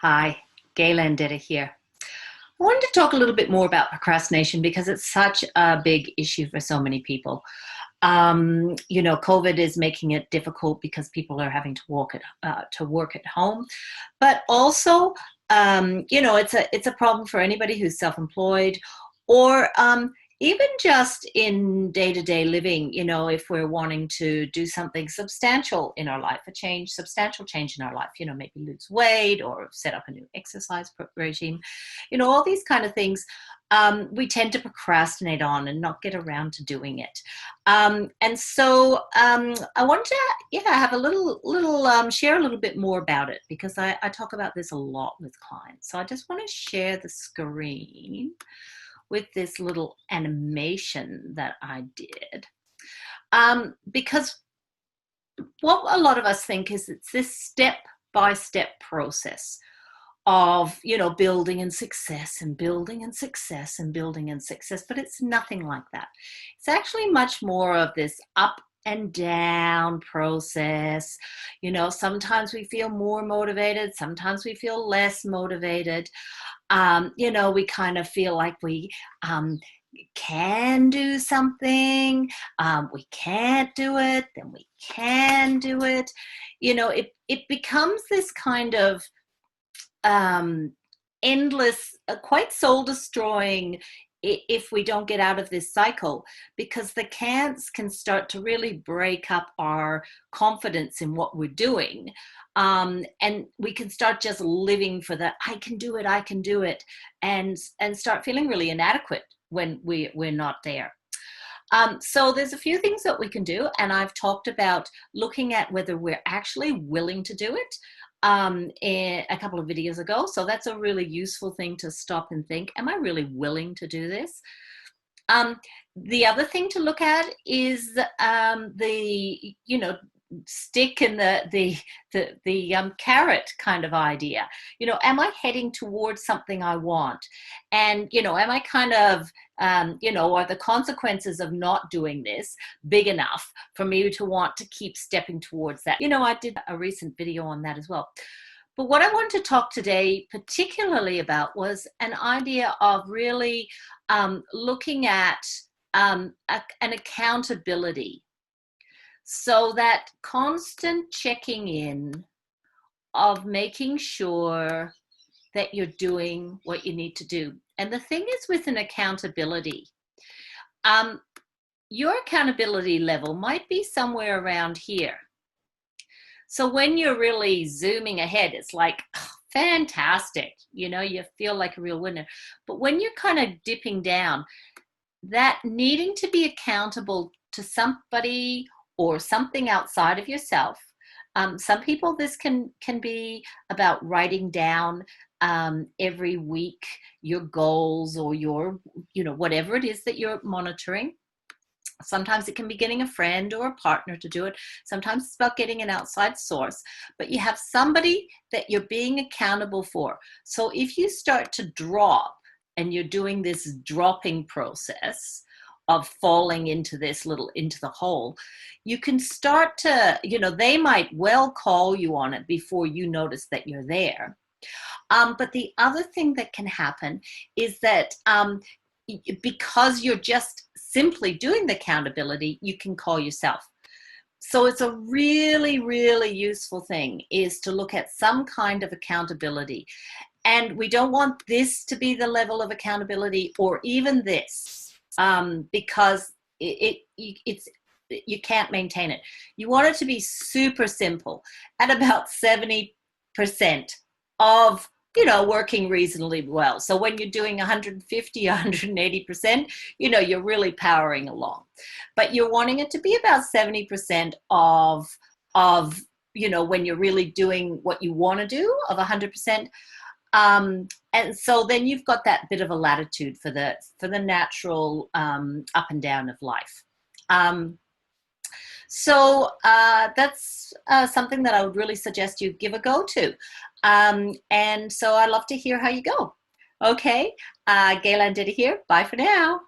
Hi, Gaylan Ditta here. I wanted to talk a little bit more about procrastination because it's such a big issue for so many people. COVID is making it difficult because people are having to work at home, but also, it's a problem for anybody who's self-employed or even just in day-to-day living. If we're wanting to do something substantial in our life, substantial change in our life, maybe lose weight or set up a new exercise regime, all these kind of things. We tend to procrastinate on and not get around to doing it. And so I wanted to, have a little share a little bit more about it because I talk about this a lot with clients. So I just want to share the screen with this little animation that I did. Because what a lot of us think is it's this step-by-step process of, building and success and building and success and building and success, but it's nothing like that. It's actually much more of this up and down process. Sometimes we feel more motivated, sometimes we feel less motivated. We kind of feel like we can do something, we can't do it, then we can do it. It becomes this kind of endless, quite soul destroying if we don't get out of this cycle, because the can'ts can start to really break up our confidence in what we're doing. And we can start just living for the I can do it, and start feeling really inadequate when we're not there. So there's a few things that we can do, and I've talked about looking at whether we're actually willing to do it in a couple of videos ago. So that's a really useful thing to stop and think, am I really willing to do this? The other thing to look at is the stick and the carrot kind of idea. Am I heading towards something I want? And am I kind of are the consequences of not doing this big enough for me to want to keep stepping towards that? I did a recent video on that as well. But what I want to talk today particularly about was an idea of really looking at an accountability. So that constant checking in of making sure that you're doing what you need to do. And the thing is with an accountability, your accountability level might be somewhere around here. So when you're really zooming ahead, it's like, oh, fantastic, you feel like a real winner. But when you're kind of dipping down, that needing to be accountable to somebody or something outside of yourself. Some people, this can be about writing down every week your goals or your, whatever it is that you're monitoring. Sometimes it can be getting a friend or a partner to do it. Sometimes it's about getting an outside source, but you have somebody that you're being accountable for. So if you start to drop and you're doing this dropping process of falling into the hole, you can start to, they might well call you on it before you notice that you're there. But the other thing that can happen is that because you're just simply doing the accountability, you can call yourself. So it's a really, really useful thing is to look at some kind of accountability. And we don't want this to be the level of accountability or even this. Because you can't maintain it. You want it to be super simple at about 70% of, working reasonably well. So when you're doing 150, 180%, you're really powering along. But you're wanting it to be about 70% of, when you're really doing what you want to do of 100%. And so then you've got that bit of a latitude for the natural up and down of life. So that's something that I would really suggest you give a go to. And so I'd love to hear how you go. Okay, Gaylan Ditta here. Bye for now.